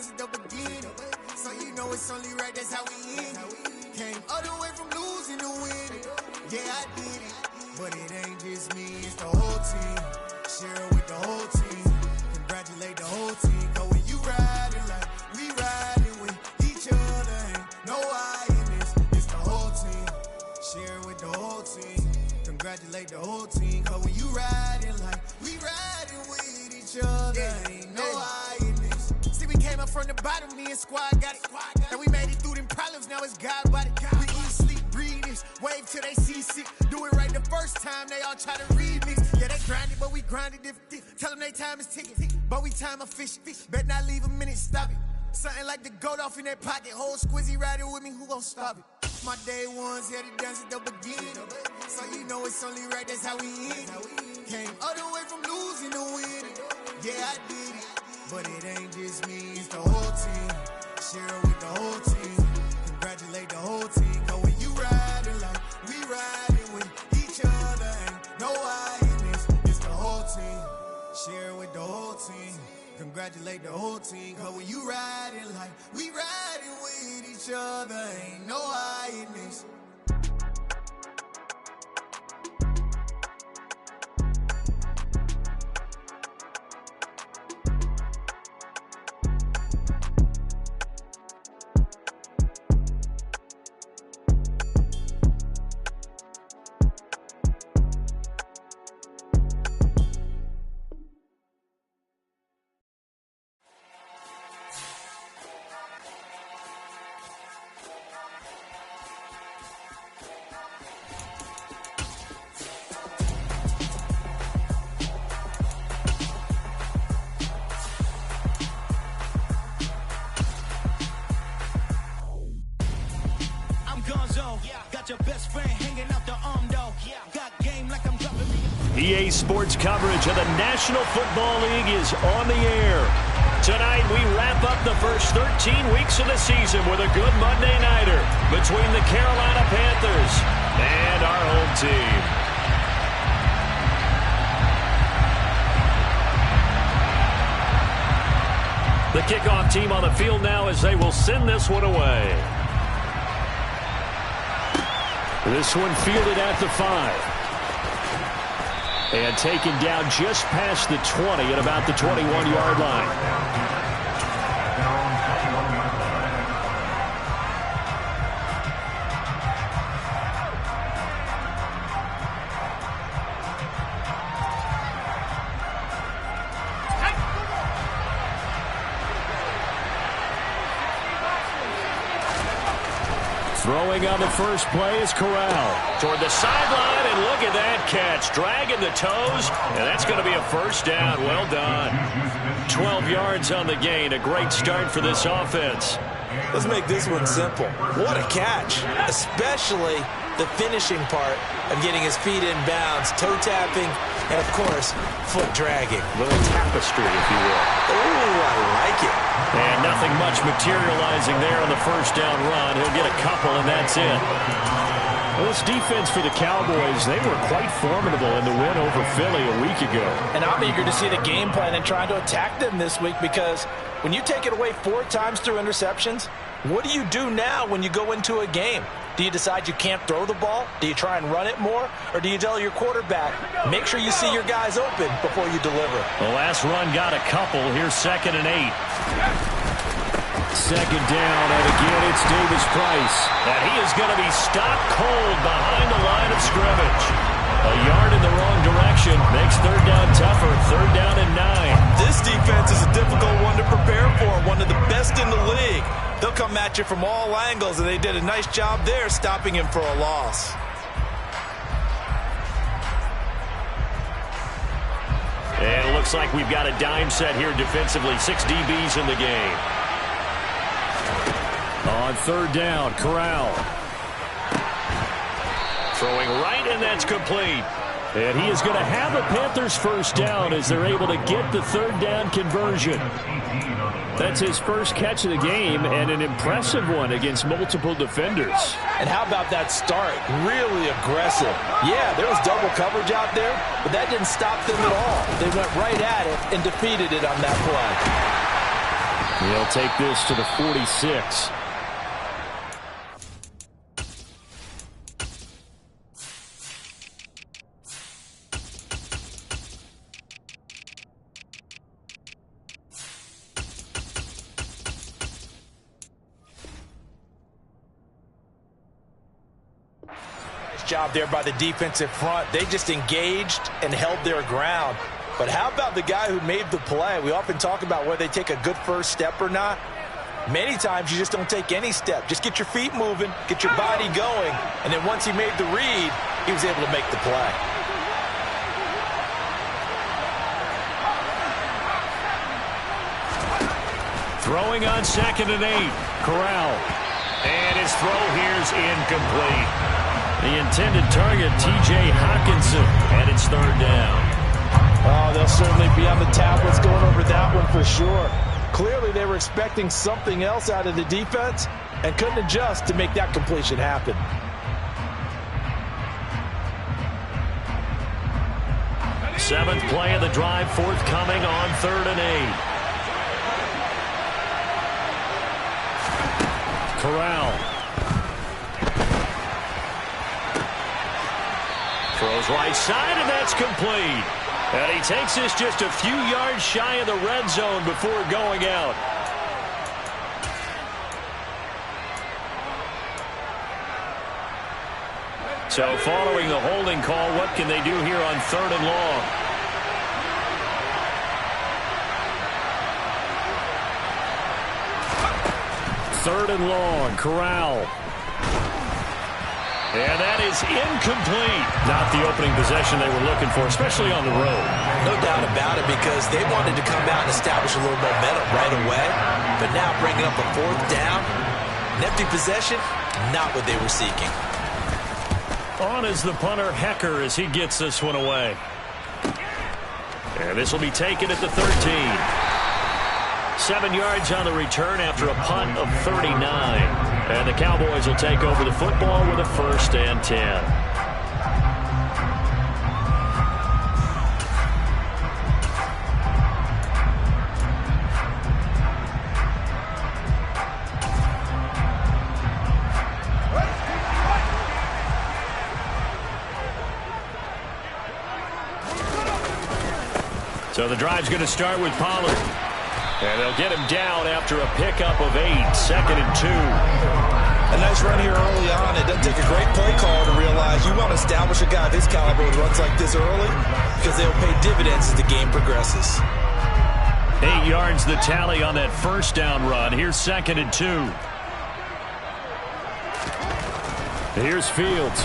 dance at the beginning. So you know it's only right, that's how we end it. Came all the way from losing to winning. Yeah, I did it, but it ain't just me, it's the whole team. Share it with the whole team. Congratulate the whole team. Cause when you riding like we riding with each other, ain't no I in this, it's the whole team. Share it with the whole team. Congratulate the whole team. Cause when you riding like we riding with each other, ain't no I in this. See, we came up from the bottom, me and squad got it. And we made it through them problems, now it's God body. We eat, sleep, breathe this, wave till they see sick. Do it right the first time, they all try to remix. Yeah, they grinded, but we grinded different. Tell them they time is ticking, but we time efficient. Bet not leave a minute, stop it. Something like the goat off in that pocket. Whole squizzy riding with me, who gon' stop it? My day ones had to dance at the beginning. So you know it's only right, that's how we end it. Came all the way from losing to winning. Yeah, I did it, but it ain't just me, it's the whole team. Share it with the whole team. Congratulate the whole team. Cause when you riding like we riding with each other, ain't no I in this, it's the whole team. Share it with the whole team. Congratulate the whole team. Cause when you riding like we riding with each other, ain't no I in this. EA Sports coverage of the National Football League is on the air. Tonight, we wrap up the first 13 weeks of the season with a good Monday nighter between the Carolina Panthers and our home team. The kickoff team on the field now as they will send this one away. This one fielded at the 5. And taken down just past the 20 at about the 21-yard line. Throwing on the first play is Corral. Toward the sideline, and look at that catch. Dragging the toes, and that's going to be a first down. Well done. 12 yards on the gain. A great start for this offense. Let's make this one simple. What a catch, especially the finishing part of getting his feet in bounds, toe tapping, and, of course, foot dragging. A little tapestry, if you will. Ooh, I like it. And nothing much materializing there on the first down run. He'll get a couple, and that's it. Well, this defense for the Cowboys, they were quite formidable in the win over Philly a week ago. And I'm eager to see the game plan and trying to attack them this week, because when you take it away 4 times through interceptions, what do you do now when you go into a game? Do you decide you can't throw the ball? Do you try and run it more? Or do you tell your quarterback, make sure you see your guys open before you deliver? The last run got a couple. Here's 2nd and 8. Second down, and again it's Davis Price. And he is going to be stopped cold behind the line of scrimmage. A yard in the wrong direction makes 3rd down tougher. 3rd down and 9. This defense is a difficult one to prepare for, one of the best in the league. They'll come at you from all angles, and they did a nice job there stopping him for a loss. And it looks like we've got a dime set here defensively. 6 DBs in the game. On 3rd down, Corral. Throwing right, and that's complete. And he is going to have a Panthers first down as they're able to get the 3rd down conversion. That's his first catch of the game, and an impressive one against multiple defenders. And how about that start? Really aggressive. Yeah, there was double coverage out there, but that didn't stop them at all. They went right at it and defeated it on that play. He'll take this to the 46. Job there by the defensive front. They just engaged and held their ground. But how about the guy who made the play? We often talk about whether they take a good first step or not. Many times you just don't take any step. Just get your feet moving, get your body going, and then once he made the read, he was able to make the play. Throwing on 2nd and 8. Corral. And his throw here's incomplete. The intended target, T.J. Hawkinson, and it's 3rd down. Oh, they'll certainly be on the tablets going over that one for sure. Clearly, they were expecting something else out of the defense and couldn't adjust to make that completion happen. Seventh play of the drive, forthcoming on 3rd and 8. Corral. Throws right side, and that's complete. And he takes this just a few yards shy of the red zone before going out. So following the holding call, what can they do here on 3rd and long? Third and long, Corral. And that is incomplete. Not the opening possession they were looking for, especially on the road. No doubt about it, because they wanted to come out and establish a little momentum right away. But now bringing up a 4th down, an empty possession, not what they were seeking. On is the punter, Hecker, as he gets this one away. And this will be taken at the 13. 7 yards on the return after a punt of 39. And the Cowboys will take over the football with a 1st and 10. So the drive's going to start with Pollard. And they'll get him down after a pickup of 8, 2nd and 2. A nice run here early on. It doesn't take a great play caller to realize you want to establish a guy of his caliber who runs like this early, because they'll pay dividends as the game progresses. 8 yards the tally on that 1st down run. Here's 2nd and 2. Here's Fields.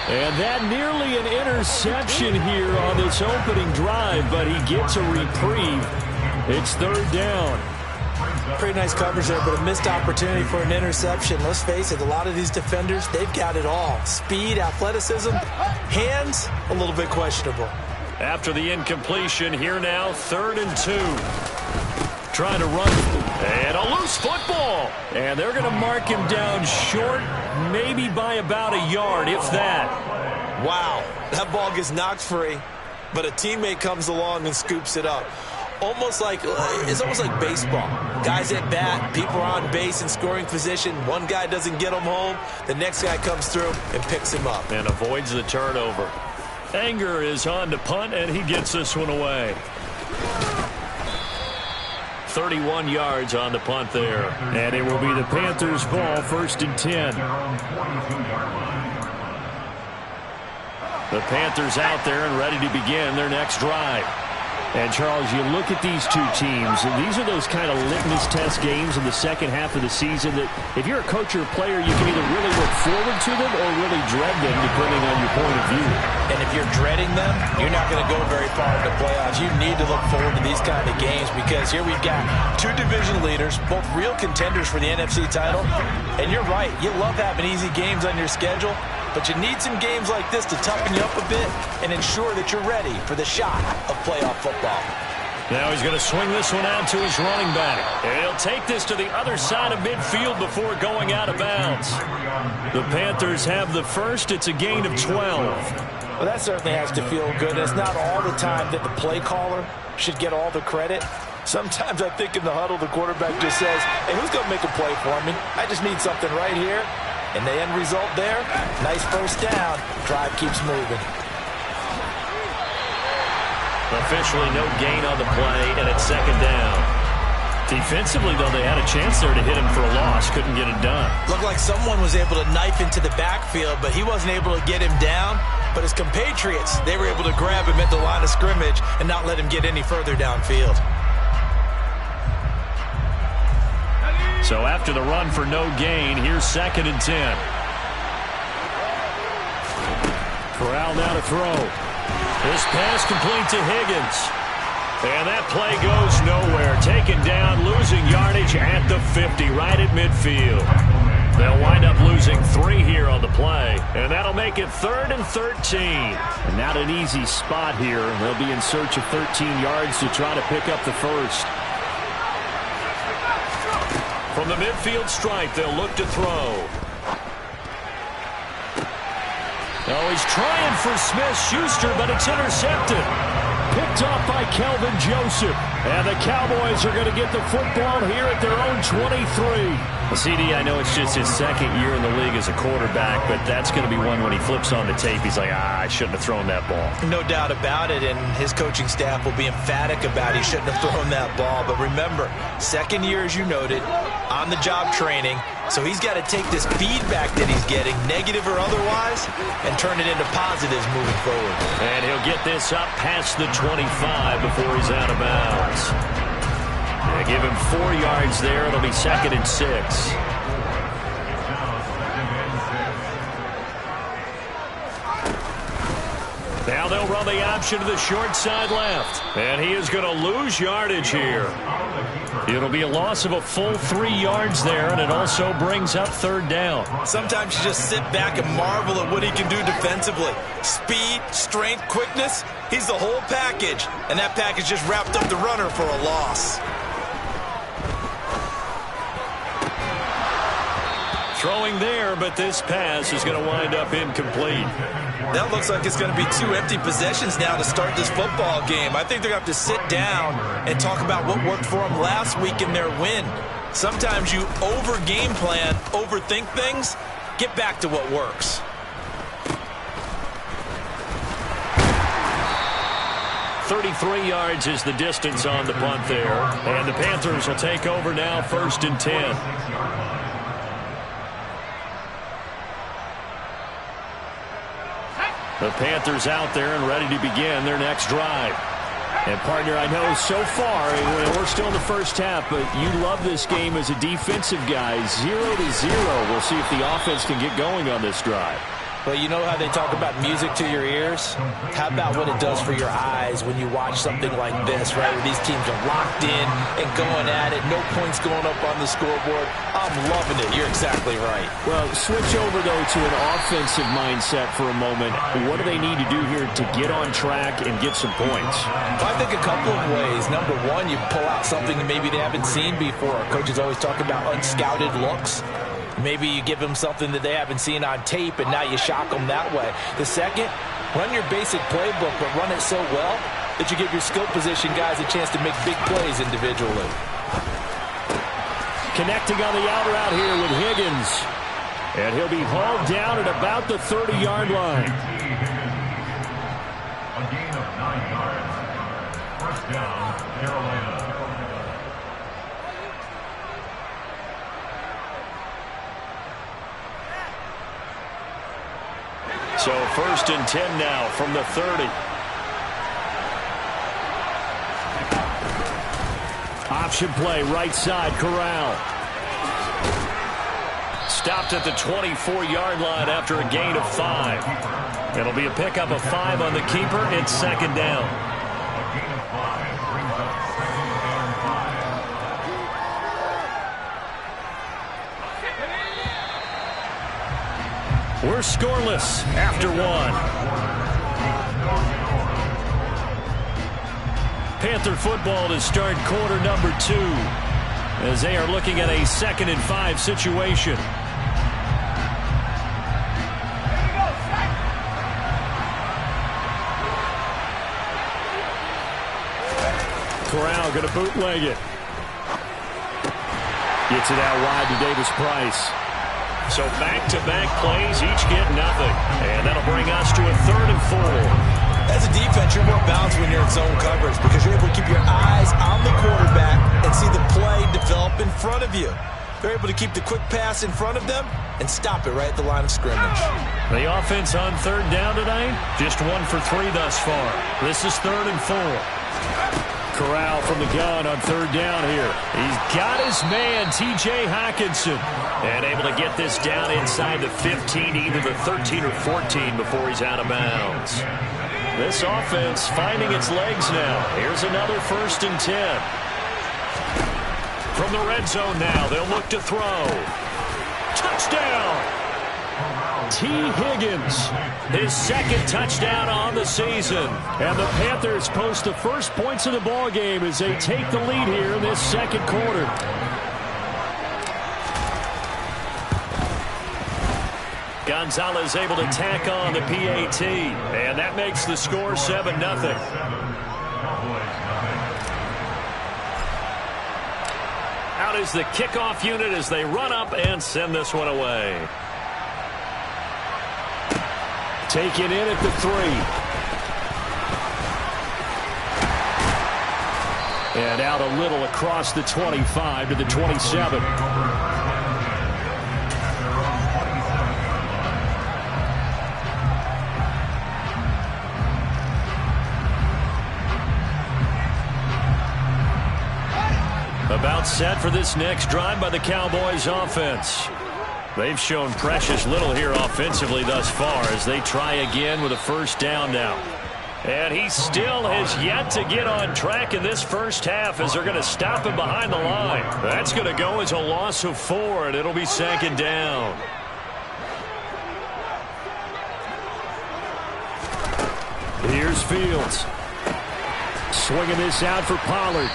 And that nearly an interception here on this opening drive, but he gets a reprieve. It's 3rd down. Pretty nice coverage there, but a missed opportunity for an interception. Let's face it, a lot of these defenders, they've got it all. Speed, athleticism, hands, a little bit questionable. After the incompletion, here now, 3rd and 2. Trying to run, and a loose football. And they're going to mark him down short, maybe by about a yard, if that. Wow, that ball gets knocked free, but a teammate comes along and scoops it up. It's almost like baseball. Guys at bat, people are on base in scoring position. One guy doesn't get him home. The next guy comes through and picks him up. And avoids the turnover. Anger is on to punt, and he gets this one away. 31 yards on the punt there. And it will be the Panthers' ball, 1st and 10. The Panthers out there and ready to begin their next drive. And, Charles, you look at these two teams, and these are those kind of litmus test games in the second half of the season that if you're a coach or a player, you can either really look forward to them or really dread them, depending on your point of view. And if you're dreading them, you're not going to go very far in the playoffs. You need to look forward to these kind of games, because here we've got two division leaders, both real contenders for the NFC title. And you're right, you love having easy games on your schedule, but you need some games like this to toughen you up a bit and ensure that you're ready for the shot of playoff football. Now he's going to swing this one out to his running back. And he'll take this to the other side of midfield before going out of bounds. The Panthers have the first. It's a gain of 12. Well, that certainly has to feel good. It's not all the time that the play caller should get all the credit. Sometimes I think in the huddle, the quarterback just says, hey, who's going to make a play for me? I just need something right here. And the end result there, nice first down. Drive keeps moving. Officially no gain on the play, and it's second down. Defensively, though, they had a chance there to hit him for a loss. Couldn't get it done. Looked like someone was able to knife into the backfield, but he wasn't able to get him down. But his compatriots, they were able to grab him at the line of scrimmage and not let him get any further downfield. So after the run for no gain, here's 2nd and 10. Corral now to throw. This pass complete to Higgins. And that play goes nowhere. Taken down, losing yardage at the 50, right at midfield. They'll wind up losing 3 here on the play. And that'll make it 3rd and 13. And not an easy spot here. They'll be in search of 13 yards to try to pick up the first. From the midfield stripe, they'll look to throw. Oh, he's trying for Smith-Schuster, but it's intercepted. Picked off by Kelvin Joseph. And the Cowboys are going to get the football here at their own 23. Well, CD, I know it's just his 2nd year in the league as a quarterback, but that's going to be one when he flips on the tape, he's like, I shouldn't have thrown that ball. No doubt about it, and his coaching staff will be emphatic about he shouldn't have thrown that ball. But remember, 2nd year, as you noted, on-the-job training, so he's got to take this feedback that he's getting, negative or otherwise, and turn it into positives moving forward. And he'll get this up past the 25 before he's out of bounds. They give him 4 yards there. It'll be 2nd and 6. Now they'll run the option to the short side left. And he is going to lose yardage here. It'll be a loss of a full 3 yards there, and it also brings up 3rd down. Sometimes you just sit back and marvel at what he can do defensively. Speed, strength, quickness, he's the whole package. And that package just wrapped up the runner for a loss. Throwing there, but this pass is going to wind up incomplete. That looks like it's going to be 2 empty possessions now to start this football game. I think they're going to have to sit down and talk about what worked for them last week in their win. Sometimes you over-game plan, overthink things, get back to what works. .33 yards is the distance on the punt there. And the Panthers will take over now, 1st and 10. The Panthers out there and ready to begin their next drive. And, partner, I know so far, we're still in the first half, but you love this game as a defensive guy. 0-0. We'll see if the offense can get going on this drive. Well, you know how they talk about music to your ears? How about what it does for your eyes when you watch something like this, right? Where these teams are locked in and going at it. No points going up on the scoreboard. I'm loving it. You're exactly right. Well, switch over, though, to an offensive mindset for a moment. What do they need to do here to get on track and get some points? Well, I think a couple of ways. Number one, you pull out something that maybe they haven't seen before. Coaches always talk about unscouted looks. Maybe you give them something that they haven't seen on tape, and now you shock them that way. The second, run your basic playbook, but run it so well that you give your skill position guys a chance to make big plays individually. Connecting on the out route here with Higgins. And he'll be hauled down at about the 30-yard line. A gain of 9 yards. First down, Carolina. So 1st and 10 now from the 30. Option play, right side, Corral. Stopped at the 24-yard line after a gain of 5. It'll be a pickup of 5 on the keeper. It's 2nd down. A gain of 5 brings up 2nd and 5. We're scoreless after 1. Panther football to start quarter number 2 as they are looking at a 2nd and 5 situation. Corral going to bootleg it. Gets it out wide to Davis Price. So back-to-back plays, each get nothing. And that'll bring us to a 3rd and 4. As a defense, you're more balanced when you're in zone coverage because you're able to keep your eyes on the quarterback and see the play develop in front of you. They're able to keep the quick pass in front of them and stop it right at the line of scrimmage. The offense on 3rd down tonight, just 1 for 3 thus far. This is 3rd and 4. Corral from the gun on 3rd down here. He's got his man, T.J. Hockenson, and able to get this down inside the 15, either the 13 or 14 before he's out of bounds. This offense finding its legs now. Here's another 1st and 10. From the red zone now, they'll look to throw. Touchdown! T. Higgins, his 2nd touchdown on the season. And the Panthers post the first points of the ball game as they take the lead here in this 2nd quarter. Gonzalez able to tack on the PAT, and that makes the score 7-0. Out is the kickoff unit as they run up and send this one away. Taken in at the 3. And out a little across the 25 to the 27. About set for this next drive by the Cowboys offense. They've shown precious little here offensively thus far as they try again with a 1st down now. And he still has yet to get on track in this first half as they're going to stop him behind the line. That's going to go as a loss of 4, and it'll be 2nd down. Here's Fields. Swinging this out for Pollard.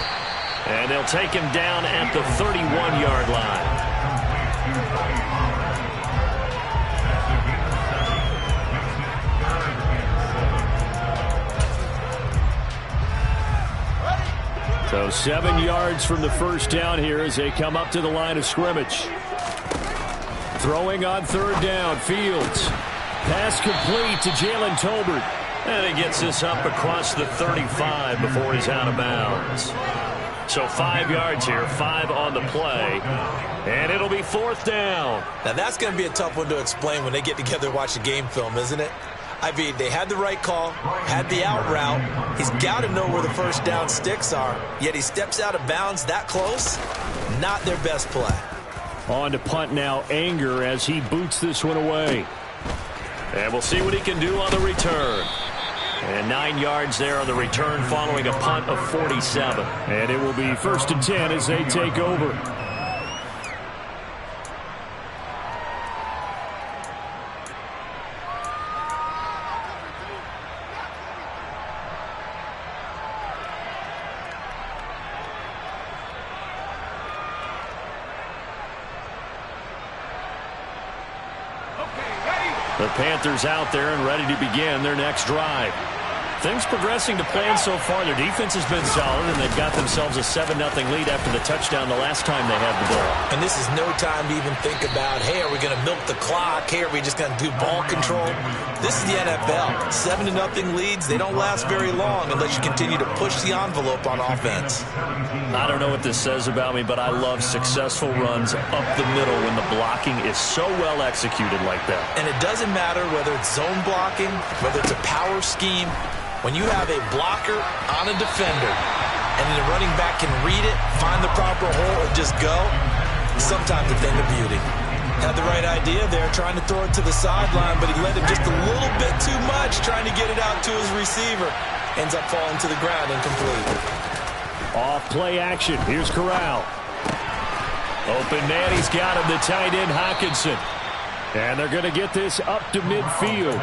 And they'll take him down at the 31-yard line. So 7 yards from the 1st down here as they come up to the line of scrimmage. Throwing on 3rd down, Fields. Pass complete to Jalen Tolbert. And he gets this up across the 35 before he's out of bounds. So 5 yards here, 5 on the play. And it'll be 4th down. Now that's going to be a tough one to explain when they get together and watch the game film, isn't it? I mean, they had the right call, had the out route. He's got to know where the 1st down sticks are, yet he steps out of bounds that close. Not their best play. On to punt now, Anger as he boots this one away. And we'll see what he can do on the return. And 9 yards there on the return following a punt of 47. And it will be 1st and 10 as they take over. The Panthers out there and ready to begin their next drive. Things progressing to plan so far. Their defense has been solid, and they've got themselves a 7-0 lead after the touchdown the last time they had the ball. And this is no time to even think about, hey, are we going to milk the clock? Hey, are we just going to do ball control? This is the NFL. 7-0 leads, they don't last very long unless you continue to push the envelope on offense. I don't know what this says about me, but I love successful runs up the middle when the blocking is so well executed like that. And it doesn't matter whether it's zone blocking, whether it's a power scheme. When you have a blocker on a defender and the running back can read it, find the proper hole, and just go, sometimes a thing of beauty. Had the right idea there, trying to throw it to the sideline, but he led him just a little bit too much, trying to get it out to his receiver. Ends up falling to the ground incomplete. Off play action. Here's Corral. Open man, he's got him, the tight end Hockenson. And they're going to get this up to midfield.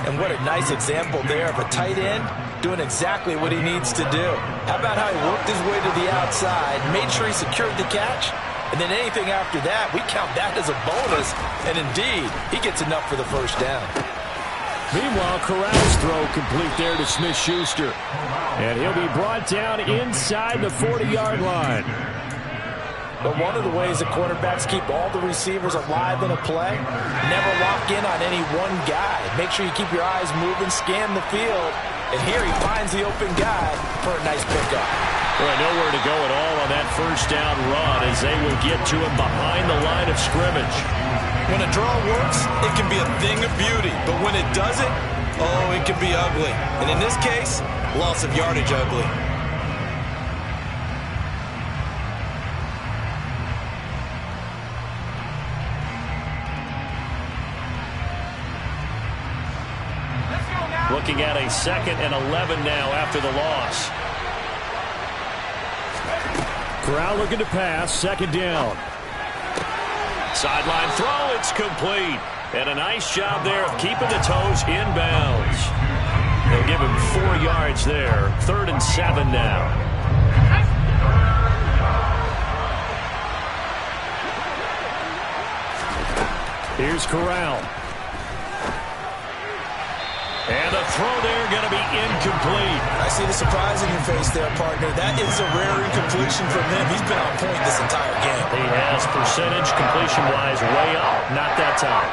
And what a nice example there of a tight end doing exactly what he needs to do. How about how he worked his way to the outside, made sure he secured the catch, and then anything after that, we count that as a bonus. And indeed, he gets enough for the 1st down. Meanwhile, Corral's throw complete there to Smith-Schuster. And he'll be brought down inside the 40-yard line. But one of the ways that quarterbacks keep all the receivers alive in a play, never lock in on any one guy. Make sure you keep your eyes moving, scan the field. And here he finds the open guy for a nice pickup. Well, nowhere to go at all on that first down run as they will get to him behind the line of scrimmage. When a draw works, it can be a thing of beauty. But when it doesn't, oh, it can be ugly. And in this case, loss of yardage ugly. Looking at a 2nd and 11 now after the loss. Corral looking to pass, 2nd down. Sideline throw, it's complete. And a nice job there of keeping the toes in bounds. They'll give him 4 yards there. 3rd and 7 now. Here's Corral. And the throw there going to be incomplete. I see the surprise in your face there, partner. That is a rare incompletion from him. He's been on point this entire game. He has percentage completion-wise way up. Not that time.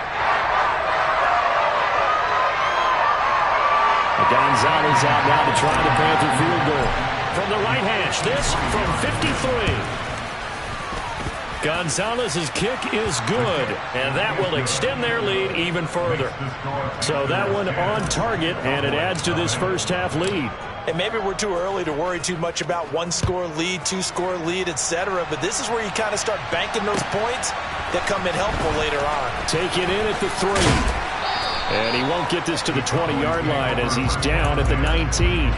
Gonzalez out now to try the Panther field goal. From the right hash, this from 53. Gonzalez's kick is good, and that will extend their lead even further. So that one on target, and it adds to this first half lead. And maybe we're too early to worry too much about 1-score lead, 2-score lead, etc. But this is where you kind of start banking those points that come in helpful later on. Taken in at the 3. And he won't get this to the 20-yard line as he's down at the 19.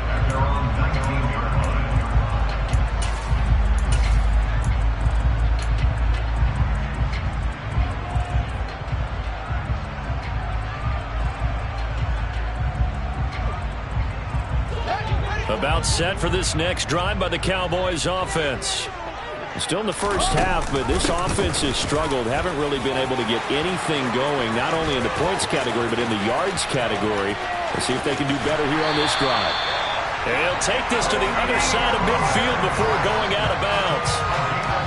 About set for this next drive by the Cowboys offense. Still in the first half, but this offense has struggled. Haven't really been able to get anything going, not only in the points category, but in the yards category. Let's see if they can do better here on this drive. And he'll take this to the other side of midfield before going out of bounds.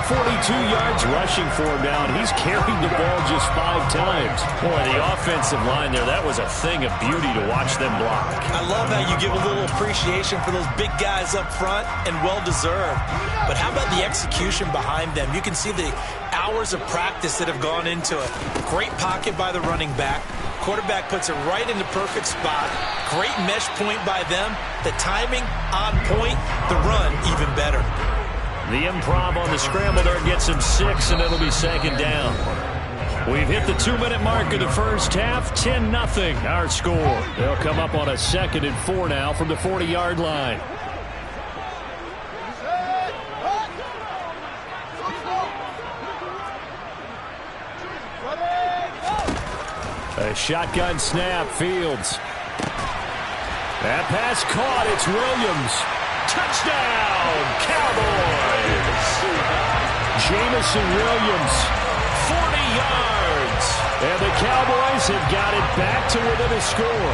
42 yards rushing for him now, and he's carried the ball just 5 times. Boy, the offensive line there, that was a thing of beauty to watch them block. I love how you give a little appreciation for those big guys up front, and well-deserved. But how about the execution behind them? You can see the hours of practice that have gone into it. Great pocket by the running back. Quarterback puts it right in the perfect spot. Great mesh point by them. The timing on point. The run even better. The improv on the scramble there gets him 6, and it'll be 2nd down. We've hit the 2-minute mark of the first half. 10-0 our score. They'll come up on a 2nd and 4 now from the 40-yard line. A shotgun snap, Fields. That pass caught, it's Williams. Touchdown, Cowboys! Jamison Williams, 40 yards. And the Cowboys have got it back to within a score.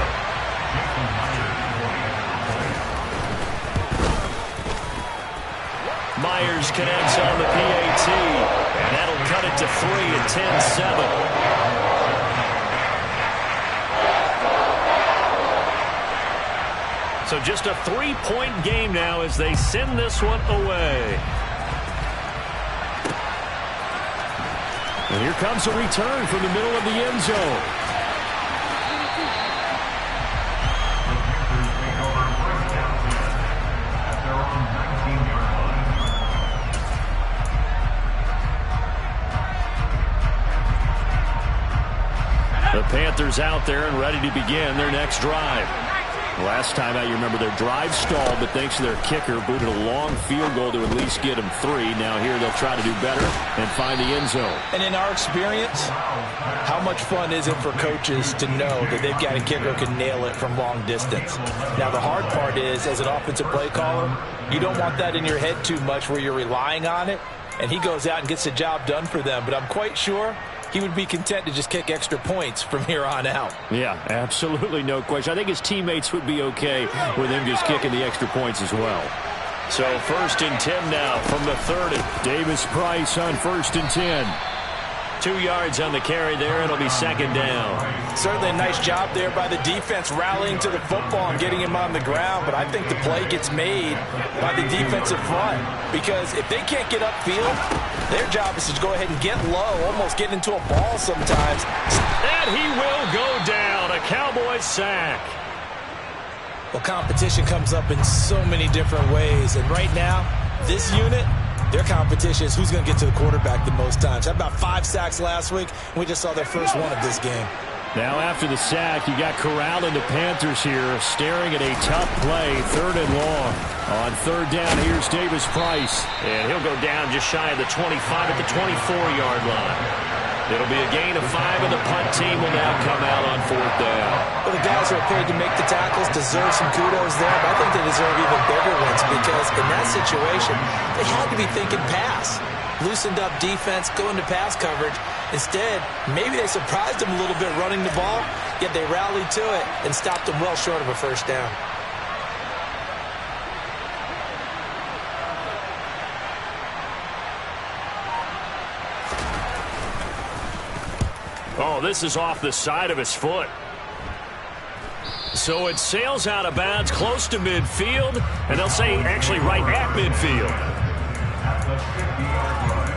Myers connects on the PAT, and that'll cut it to 3 at 10-7. So just a 3-point game now as they send this one away. And here comes a return from the middle of the end zone. The Panthers out there and ready to begin their next drive. Last time out, you remember their drive stalled, but thanks to their kicker, booted a long field goal to at least get them 3. Now here they'll try to do better and find the end zone. And in our experience, how much fun is it for coaches to know that they've got a kicker who can nail it from long distance? Now the hard part is, as an offensive play caller, you don't want that in your head too much where you're relying on it, and he goes out and gets the job done for them. But I'm quite sure he would be content to just kick extra points from here on out. Yeah, absolutely no question. I think his teammates would be okay with him just kicking the extra points as well. So 1st and 10 now from the 30. Davis Price on 1st and 10. 2 yards on the carry there. It'll be 2nd down. Certainly a nice job there by the defense rallying to the football and getting him on the ground, but I think the play gets made by the defensive front because if they can't get upfield, their job is to go ahead and get low, almost get into a ball sometimes. And he will go down. A Cowboys sack. Well, competition comes up in so many different ways, and right now, this unit, their competition is who's going to get to the quarterback the most times. Had about 5 sacks last week, and we just saw their first one of this game. Now after the sack, you got Corral and the Panthers here staring at a tough play, 3rd and long. On 3rd down, here's Davis Price. And he'll go down just shy of the 25 at the 24-yard line. It'll be a gain of 5, and the punt team will now come out on 4th down. Well, the guys who are paid to make the tackles deserve some kudos there, but I think they deserve even bigger ones because in that situation, they had to be thinking pass. Loosened up defense, go into pass coverage. Instead, maybe they surprised them a little bit running the ball, yet they rallied to it and stopped them well short of a 1st down. Oh, this is off the side of his foot. So it sails out of bounds close to midfield, and they'll say actually right at midfield. At the 50-yard line.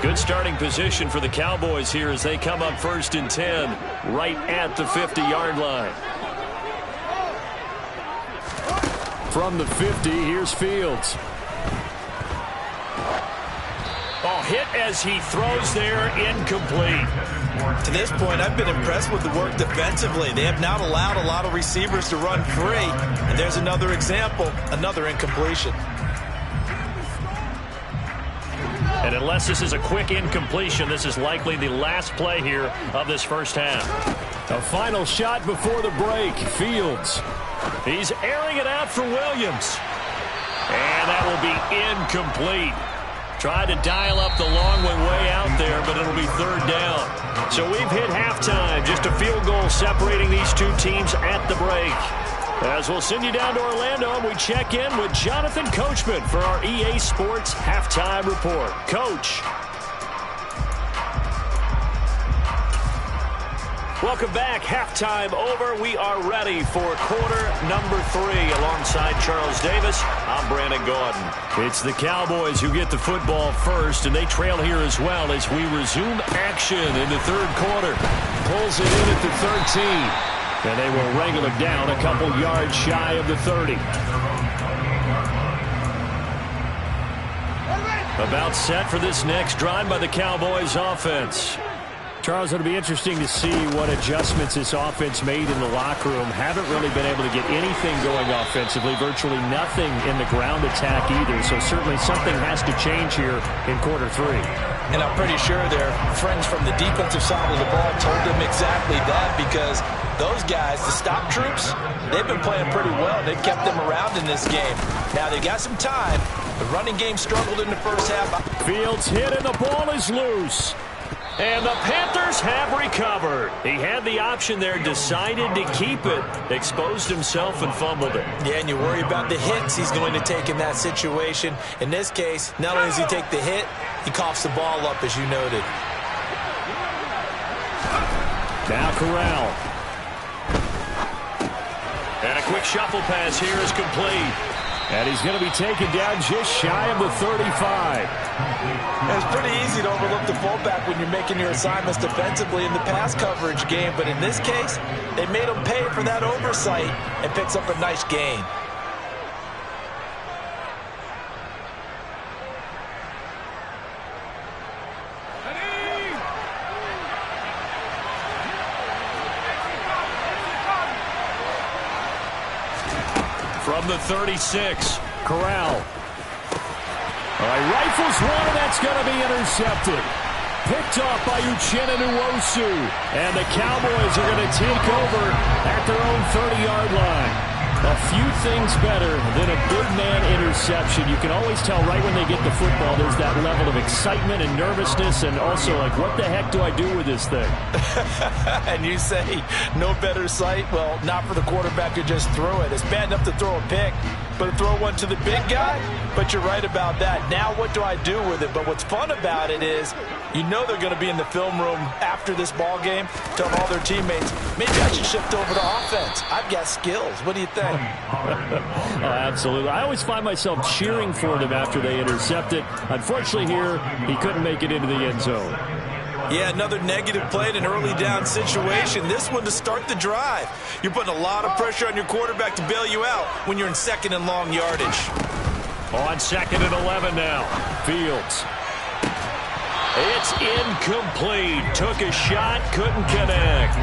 Good starting position for the Cowboys here as they come up 1st and 10 right at the 50-yard line. From the 50, here's Fields. Oh, hit as he throws there, incomplete. To this point, I've been impressed with the work defensively. They have not allowed a lot of receivers to run free. And there's another example, another incompletion. And unless this is a quick incompletion, this is likely the last play here of this 1st half. A final shot before the break. Fields. He's airing it out for Williams. And that will be incomplete. Tried to dial up the long one way out there, but it'll be 3rd down. So we've hit halftime. Just a field goal separating these two teams at the break. As we'll send you down to Orlando, and we check in with Jonathan Coachman for our EA Sports Halftime Report. Coach. Welcome back. Halftime over. We are ready for quarter number 3. Alongside Charles Davis, I'm Brandon Gordon. It's the Cowboys who get the football first, and they trail here as well as we resume action in the 3rd quarter. Pulls it in at the 13, and they will wrangle it down a couple yards shy of the 30. About set for this next drive by the Cowboys offense. Charles, it'll be interesting to see what adjustments this offense made in the locker room. Haven't really been able to get anything going offensively, virtually nothing in the ground attack either. So certainly something has to change here in quarter 3. And I'm pretty sure their friends from the defensive side of the ball told them exactly that because those guys, the stop troops, they've been playing pretty well. They've kept them around in this game. Now they got some time. The running game struggled in the 1st half. Fields hit and the ball is loose. And the Panthers have recovered. He had the option there, decided to keep it, exposed himself and fumbled it. Yeah, and you worry about the hits he's going to take in that situation. In this case, not only does he take the hit, he coughs the ball up, as you noted. Now Corral. And a quick shuffle pass here is complete. And he's going to be taken down just shy of the 35. It's pretty easy to overlook the fullback when you're making your assignments defensively in the pass coverage game, but in this case, they made him pay for that oversight and picks up a nice gain. From the 36, Corral. All right, rifles one, and that's going to be intercepted. Picked off by Uchenna Nwosu. And the Cowboys are going to take over at their own 30-yard line. A few things better than a big man interception. You can always tell right when they get the football, there's that level of excitement and nervousness, and also like, what the heck do I do with this thing? And you say no better sight? Well, not for the quarterback to just throw it. It's bad enough to throw a pick, but to throw one to the big guy? But you're right about that. Now what do I do with it? But what's fun about it is you know they're going to be in the film room after this ball game telling all their teammates, maybe I should shift over to offense. I've got skills. What do you think? Absolutely. I always find myself cheering for them after they intercept it. Unfortunately here, he couldn't make it into the end zone. Yeah, another negative play in an early down situation. This one to start the drive. You're putting a lot of pressure on your quarterback to bail you out when you're in second and long yardage. On 2nd and 11 now. Fields. It's incomplete. Took a shot, couldn't connect.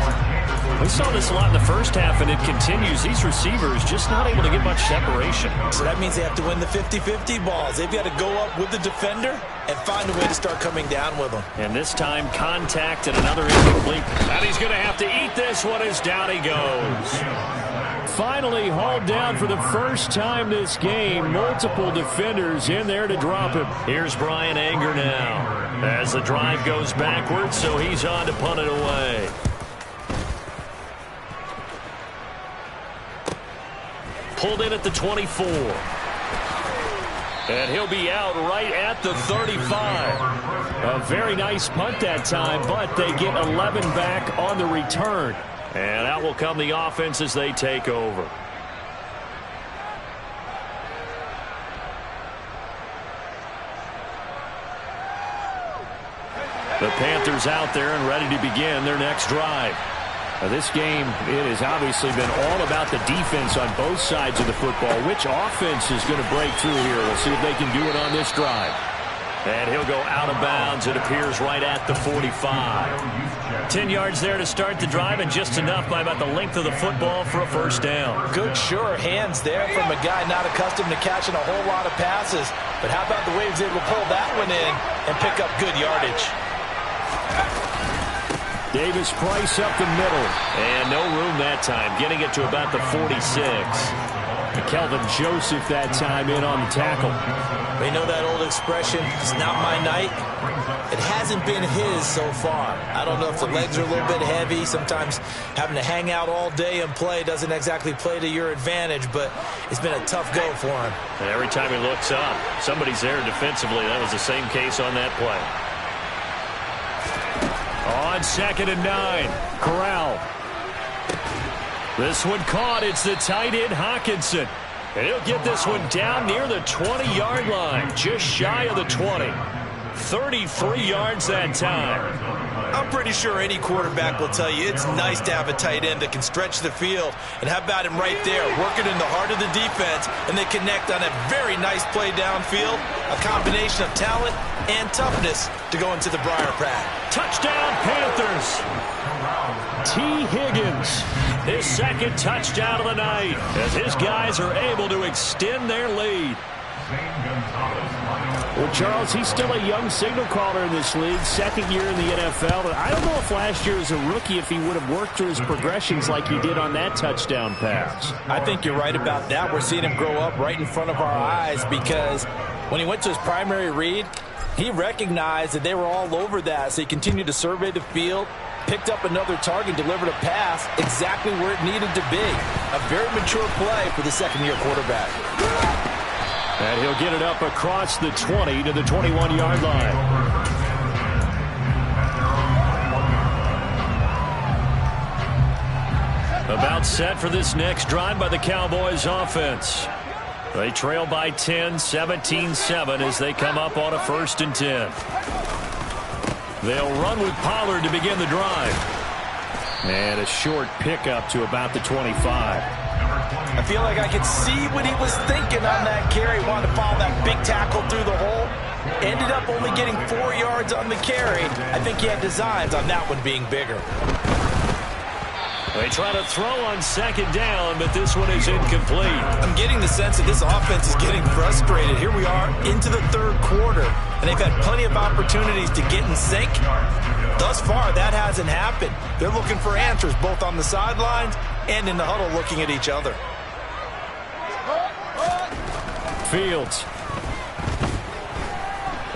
We saw this a lot in the first half, and it continues. These receivers just not able to get much separation. So that means they have to win the 50-50 balls. They've got to go up with the defender and find a way to start coming down with them. And this time, contact and another incomplete. And he's going to have to eat this one as down he goes. Finally hauled down for the first time this game. Multiple defenders in there to drop him. Here's Brian Anger now as the drive goes backwards, so he's on to punt it away. Pulled in at the 24. And he'll be out right at the 35. A very nice punt that time, but they get 11 back on the return. And out will come the offense as they take over. The Panthers out there and ready to begin their next drive. Now this game, it has obviously been all about the defense on both sides of the football. Which offense is going to break through here? We'll see if they can do it on this drive. And he'll go out of bounds. It appears right at the 45. 10 yards there to start the drive, and just enough by about the length of the football for a first down. Good, sure hands there from a guy not accustomed to catching a whole lot of passes. But how about the way he was able to pull that one in and pick up good yardage? Davis Price up the middle. And no room that time, getting it to about the 46. Kelvin Joseph that time in on the tackle. You know that old expression, it's not my night? It hasn't been his so far. I don't know if the legs are a little bit heavy. Sometimes having to hang out all day and play doesn't exactly play to your advantage, but it's been a tough go for him. And every time he looks up, somebody's there defensively. That was the same case on that play. On 2nd and 9, Corral. This one caught. It's the tight end, Hawkinson. And he'll get this one down near the 20-yard line, just shy of the 20. 33 yards that time. I'm pretty sure any quarterback will tell you it's nice to have a tight end that can stretch the field. And how about him right there, working in the heart of the defense, and they connect on a very nice play downfield, a combination of talent and toughness to go into the briar patch. Touchdown, Panthers. T. Higgins, his second touchdown of the night, as his guys are able to extend their lead. Well, Charles, he's still a young signal caller in this league, second year in the NFL. But I don't know if last year as a rookie, if he would have worked through his progressions like he did on that touchdown pass. I think you're right about that. We're seeing him grow up right in front of our eyes, because when he went to his primary read, he recognized that they were all over that, so he continued to survey the field, picked up another target, delivered a pass exactly where it needed to be. A very mature play for the second-year quarterback. And he'll get it up across the 20 to the 21-yard line. About set for this next drive by the Cowboys offense. They trail by 10, 17-7 as they come up on a 1st and 10. They'll run with Pollard to begin the drive. And a short pickup to about the 25. I feel like I could see what he was thinking on that carry. Wanted to follow that big tackle through the hole. Ended up only getting 4 yards on the carry. I think he had designs on that one being bigger. They try to throw on 2nd down, but this one is incomplete. I'm getting the sense that this offense is getting frustrated. Here we are into the 3rd quarter, and they've had plenty of opportunities to get in sync. Thus far, that hasn't happened. They're looking for answers both on the sidelines and in the huddle looking at each other. Fields.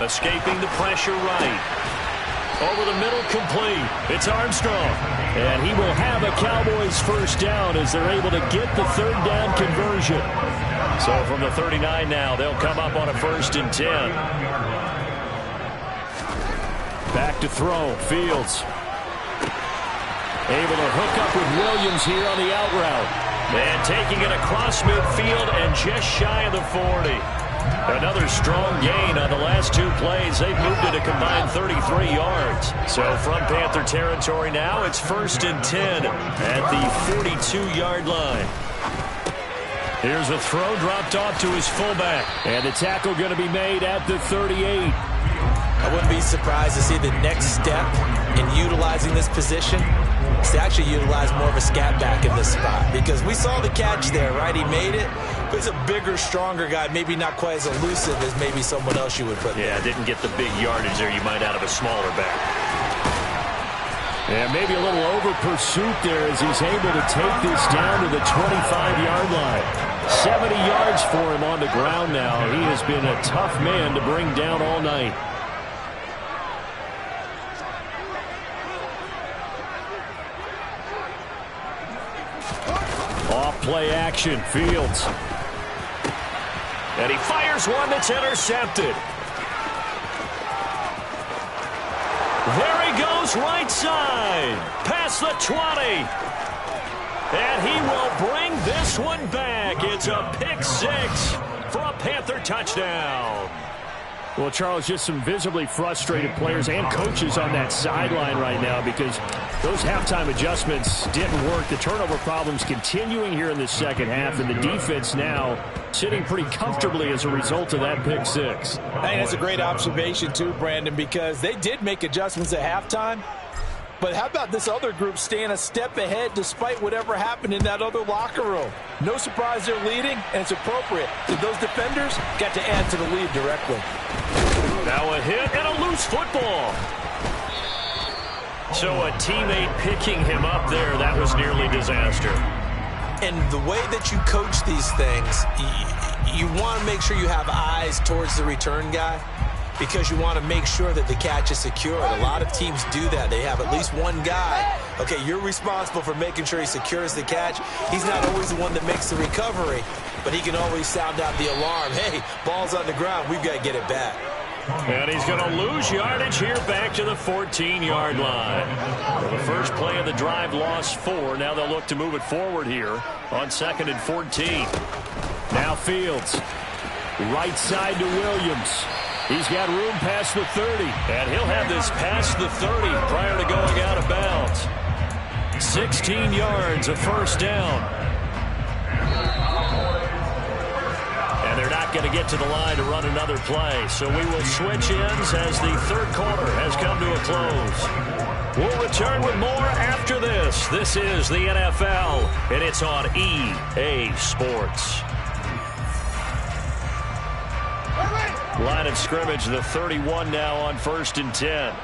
Escaping the pressure right. Over the middle, complete. It's Armstrong. And he will have a Cowboys first down as they're able to get the third down conversion. So from the 39 now, they'll come up on a 1st and 10. Back to throw. Fields. Able to hook up with Williams here on the out route. And taking it across midfield and just shy of the 40. Another strong gain on the last 2 plays. They've moved it a combined 33 yards. So from Panther territory now, it's 1st and 10 at the 42-yard line. Here's a throw dropped off to his fullback. And the tackle going to be made at the 38. I wouldn't be surprised to see the next step in utilizing this position is to actually utilize more of a scat back in this spot. Because we saw the catch there, right? He made it. But he's a bigger, stronger guy, maybe not quite as elusive as maybe someone else you would put there. Yeah, didn't get the big yardage there you might out of a smaller back. And maybe a little over pursuit there as he's able to take this down to the 25-yard line. 70 yards for him on the ground now. He has been a tough man to bring down all night. Off play action, Fields. And he fires one that's intercepted. There he goes, right side. Past the 20. And he will bring this one back. It's a pick 6 for a Panther touchdown. Well, Charles, just some visibly frustrated players and coaches on that sideline right now because those halftime adjustments didn't work. The turnover problems continuing here in the second half, and the defense now sitting pretty comfortably as a result of that pick 6. I think that's a great observation too, Brandon, because they did make adjustments at halftime. But how about this other group staying a step ahead despite whatever happened in that other locker room? No surprise they're leading, and it's appropriate that those defenders got to add to the lead directly. Now a hit and a loose football. So a teammate picking him up there, that was nearly disaster. And the way that you coach these things, you want to make sure you have eyes towards the return guy, because you want to make sure that the catch is secured. A lot of teams do that. They have at least one guy. Okay, you're responsible for making sure he secures the catch. He's not always the one that makes the recovery, but he can always sound out the alarm. Hey, ball's on the ground. We've got to get it back. And he's going to lose yardage here back to the 14-yard line. Well, the first play of the drive lost 4. Now they'll look to move it forward here on 2nd and 14. Now Fields. Right side to Williams. He's got room past the 30, and he'll have this past the 30 prior to going out of bounds. 16 yards, a first down. And they're not going to get to the line to run another play, so we will switch ends as the third quarter has come to a close. We'll return with more after this. This is the NFL, and it's on EA Sports. Line of scrimmage, the 31 now on 1st and 10.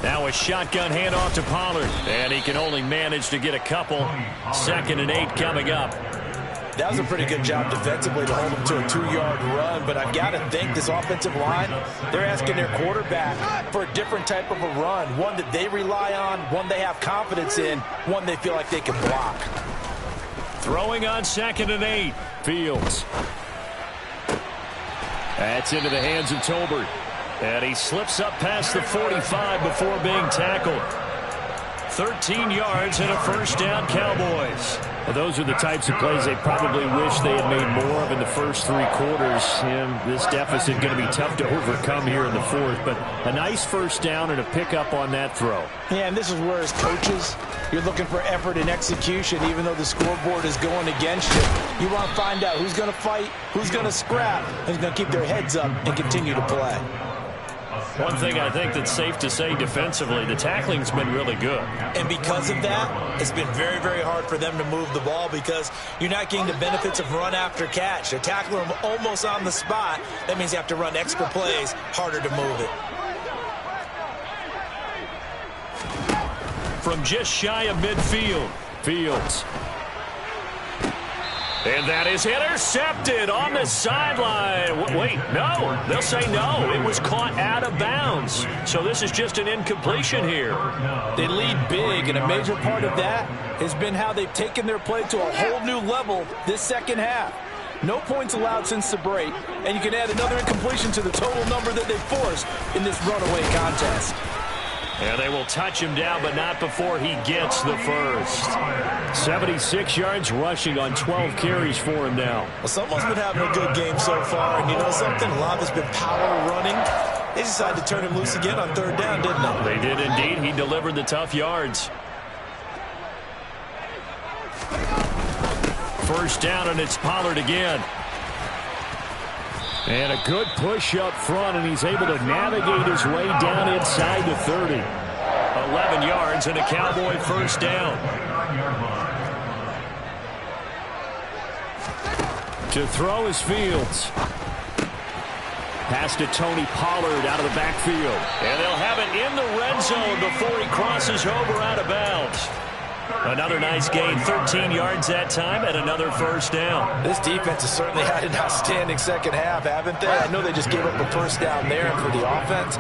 Now a shotgun handoff to Pollard, and he can only manage to get a couple. 2nd and 8 coming up. That was a pretty good job defensively to hold him to a 2-yard run, but I've got to think this offensive line, they're asking their quarterback for a different type of a run, one that they rely on, one they have confidence in, one they feel like they can block. Throwing on 2nd and 8. Fields. That's into the hands of Tolbert. And he slips up past the 45 before being tackled. 13 yards and a first down, Cowboys. Well, those are the types of plays they probably wish they had made more of in the first 3 quarters. And this deficit going to be tough to overcome here in the 4th. But a nice first down and a pickup on that throw. Yeah, and this is where as coaches, you're looking for effort and execution, even though the scoreboard is going against you. You want to find out who's going to fight, who's going to scrap, who's going to keep their heads up and continue to play. One thing I think that's safe to say defensively, the tackling's been really good. And because of that, it's been very, very hard for them to move the ball because you're not getting the benefits of run after catch. They're tackling them almost on the spot. That means you have to run extra plays, harder to move it. From just shy of midfield, Fields. And that is intercepted on the sideline. Wait, no. They'll say no. It was caught out of bounds. So this is just an incompletion here. They lead big, and a major part of that has been how they've taken their play to a whole new level this second half. No points allowed since the break, and you can add another incompletion to the total number that they forced in this runaway contest. And they will touch him down, but not before he gets the first. 76 yards rushing on 12 carries for him now. Well, someone's been having a good game so far, and you know something? A lot has been power running. They decided to turn him loose again on third down, didn't they? They did indeed. He delivered the tough yards. First down, and it's Pollard again. And a good push up front, and he's able to navigate his way down inside the 30. 11 yards and a Cowboy first down. To throw is Fields. Pass to Tony Pollard out of the backfield. And they'll have it in the red zone before he crosses over out of bounds. Another nice gain, 13 yards that time, and another first down. This defense has certainly had an outstanding second half, haven't they? I know they just gave up a first down there, and for the offense,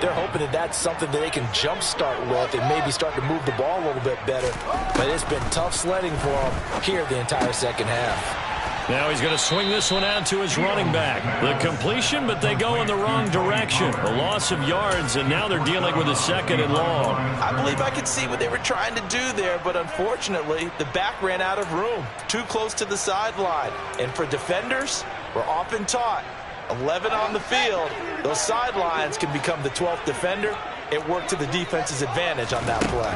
they're hoping that that's something that they can jumpstart with and maybe start to move the ball a little bit better. But it's been tough sledding for them here the entire second half. Now he's going to swing this one out to his running back. The completion, but they go in the wrong direction. A loss of yards, and now they're dealing with a second and long. I believe I could see what they were trying to do there, but unfortunately, the back ran out of room. Too close to the sideline. And for defenders, we're often taught, 11 on the field, those sidelines can become the 12th defender. It worked to the defense's advantage on that play.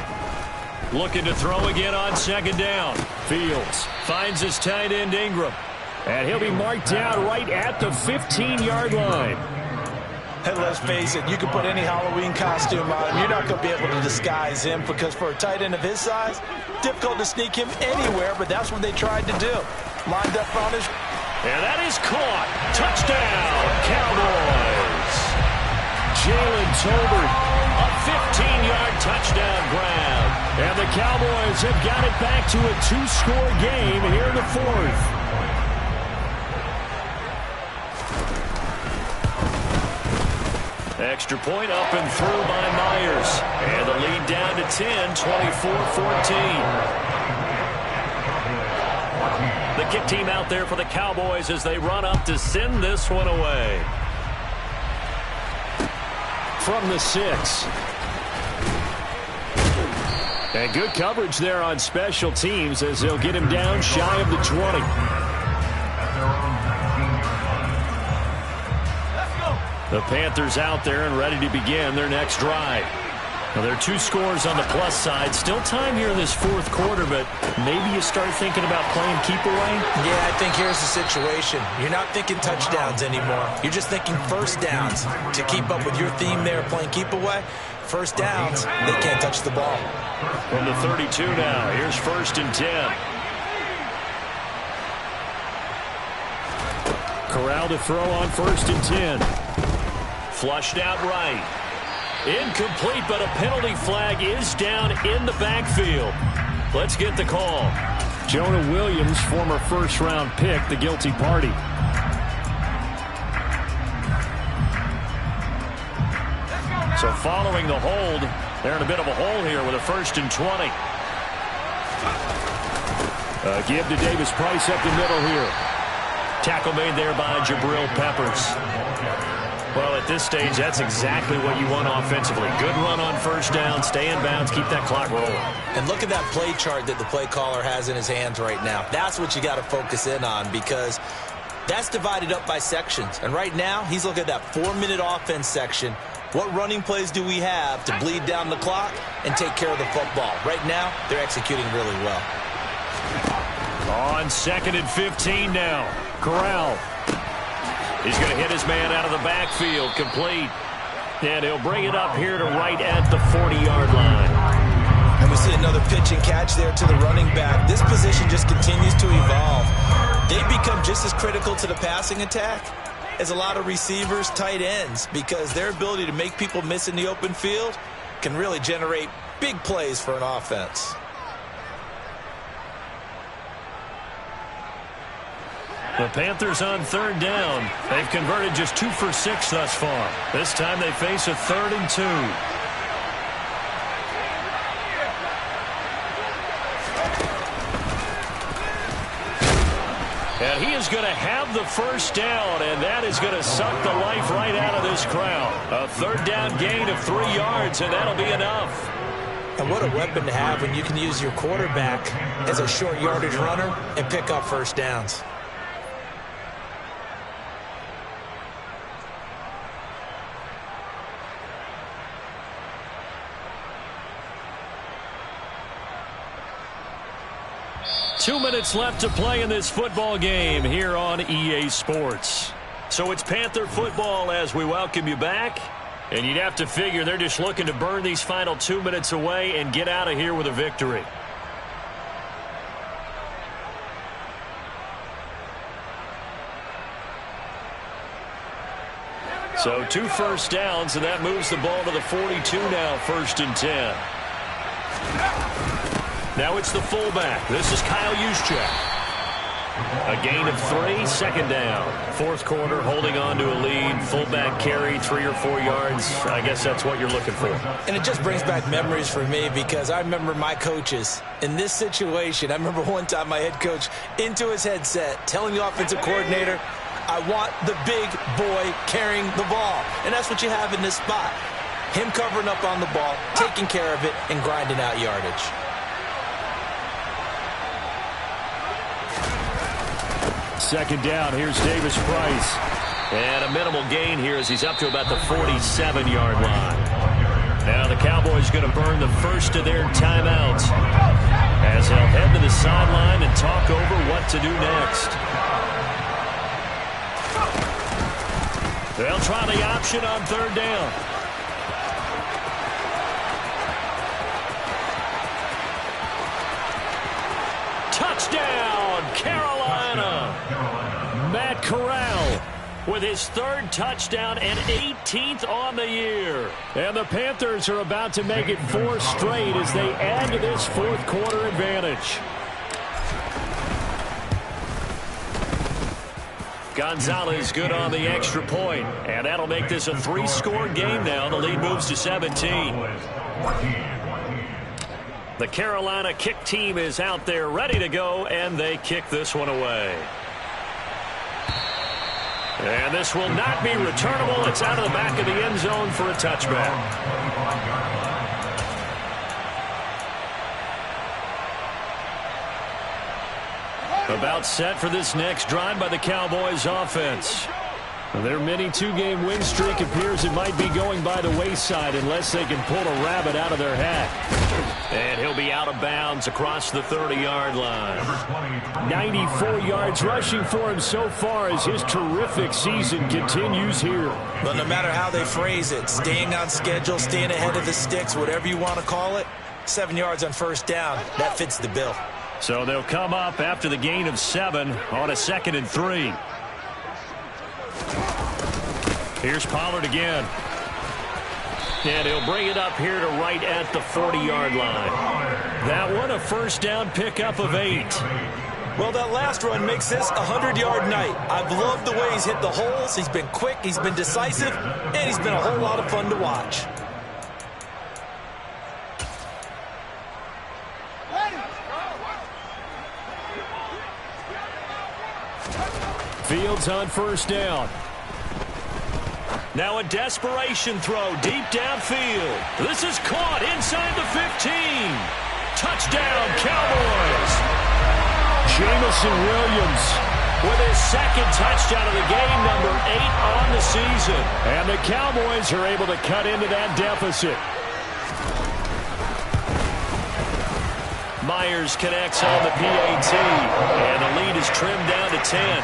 Looking to throw again on second down. Fields finds his tight end Ingram. And he'll be marked down right at the 15-yard line. And let's face it, you can put any Halloween costume on him. You're not going to be able to disguise him because for a tight end of his size, difficult to sneak him anywhere, but that's what they tried to do. Lined up on his... And that is caught. Touchdown, Cowboys. Jalen Tolbert, a 15-yard touchdown grab. And the Cowboys have got it back to a two-score game here in the fourth. Extra point up and through by Myers. And the lead down to 10, 24-14. The kick team out there for the Cowboys as they run up to send this one away. From the 6. And good coverage there on special teams as they'll get him down shy of the 20. The Panthers out there and ready to begin their next drive. Now, there are two scores on the plus side. Still time here in this fourth quarter, but maybe you start thinking about playing keep away? Yeah, I think here's the situation. You're not thinking touchdowns anymore. You're just thinking first downs. To keep up with your theme there, playing keep away, first downs, they can't touch the ball. From the 32 now, here's first and 10. Corral to throw on first and 10. Flushed out right. Incomplete, but a penalty flag is down in the backfield. Let's get the call. Jonah Williams, former first-round pick, the guilty party. So following the hold, they're in a bit of a hole here with a first and 20. Give to Davis Price up the middle here. Tackle made there by Jabril Peppers. Well, at this stage, that's exactly what you want offensively. Good run on first down, stay in bounds, keep that clock rolling. And look at that play chart that the play caller has in his hands right now. That's what you got to focus in on because that's divided up by sections. And right now, he's looking at that 4-minute offense section. What running plays do we have to bleed down the clock and take care of the football? Right now, they're executing really well. On second and 15 now. Corral. He's going to hit his man out of the backfield, complete. And he'll bring it up here to right at the 40-yard line. And we see another pitch and catch there to the running back. This position just continues to evolve. They become just as critical to the passing attack as a lot of receivers, tight ends, because their ability to make people miss in the open field can really generate big plays for an offense. The Panthers on third down. They've converted just 2 for 6 thus far. This time they face a 3rd and 2. And he is going to have the first down, and that is going to suck the life right out of this crowd. A 3rd down gain of 3 yards, and that'll be enough. And what a weapon to have when you can use your quarterback as a short yardage runner and pick up first downs. Two minutes left to play in this football game here on EA Sports. So it's Panther football as we welcome you back. And you'd have to figure they're just looking to burn these final 2 minutes away and get out of here with a victory. So 2 first downs, and that moves the ball to the 42 now, 1st and 10. Now it's the fullback. This is Kyle Juszczyk. A gain of 3, 2nd down. 4th quarter, holding on to a lead. Fullback carry, 3 or 4 yards. I guess that's what you're looking for. And it just brings back memories for me because I remember my coaches in this situation. I remember one time my head coach into his headset telling the offensive coordinator, I want the big boy carrying the ball. And that's what you have in this spot. Him covering up on the ball, taking care of it, and grinding out yardage. Second down, here's Davis Price. And a minimal gain here as he's up to about the 47-yard line. Now the Cowboys going to burn the first of their timeouts as they'll head to the sideline and talk over what to do next. They'll try the option on 3rd down. Touchdown, Carolina! Matt Corral with his 3rd touchdown and 18th on the year. And the Panthers are about to make it 4 straight as they add to this 4th quarter advantage. Gonzalez good on the extra point, and that'll make this a 3-score game now. The lead moves to 17. The Carolina kick team is out there ready to go, and they kick this one away. And this will not be returnable. It's out of the back of the end zone for a touchback. About set for this next drive by the Cowboys offense. Their mini 2-game win streak appears it might be going by the wayside unless they can pull a rabbit out of their hat. And he'll be out of bounds across the 30-yard line. 94 yards rushing for him so far as his terrific season continues here. But no matter how they phrase it, staying on schedule, staying ahead of the sticks, whatever you want to call it, 7 yards on 1st down, that fits the bill. So they'll come up after the gain of 7 on a 2nd and 3. Here's Pollard again. And he'll bring it up here to right at the 40-yard line. That one a 1st down pickup of 8. Well, that last run makes this a 100-yard night. I've loved the way he's hit the holes. He's been quick, he's been decisive, and he's been a whole lot of fun to watch. Fields on 1st down. Now a desperation throw deep downfield. This is caught inside the 15. Touchdown, Cowboys. Jamison Williams with his 2nd touchdown of the game, number 8 on the season. And the Cowboys are able to cut into that deficit. Myers connects on the PAT, and the lead is trimmed down to 10.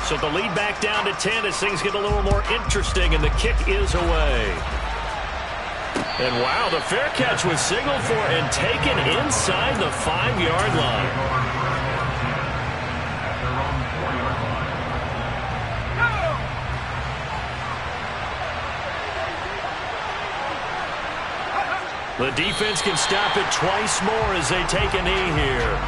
So the lead back down to 10 as things get a little more interesting, and the kick is away. And wow, the fair catch was signaled for and taken inside the 5-yard line. The defense can stop it twice more as they take a knee here.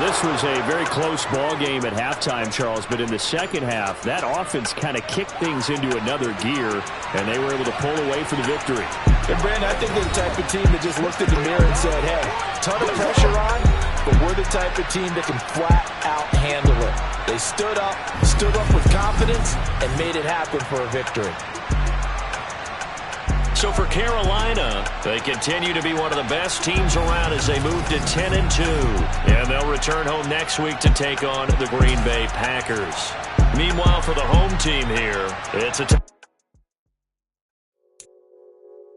This was a very close ball game at halftime, Charles, but in the second half, that offense kind of kicked things into another gear, and they were able to pull away for the victory. And, Brandon, I think they're the type of team that just looked in the mirror and said, hey, ton of pressure on, but we're the type of team that can flat out handle it. They stood up with confidence, and made it happen for a victory. So for Carolina, they continue to be one of the best teams around as they move to 10-2. And they'll return home next week to take on the Green Bay Packers. Meanwhile, for the home team here, it's a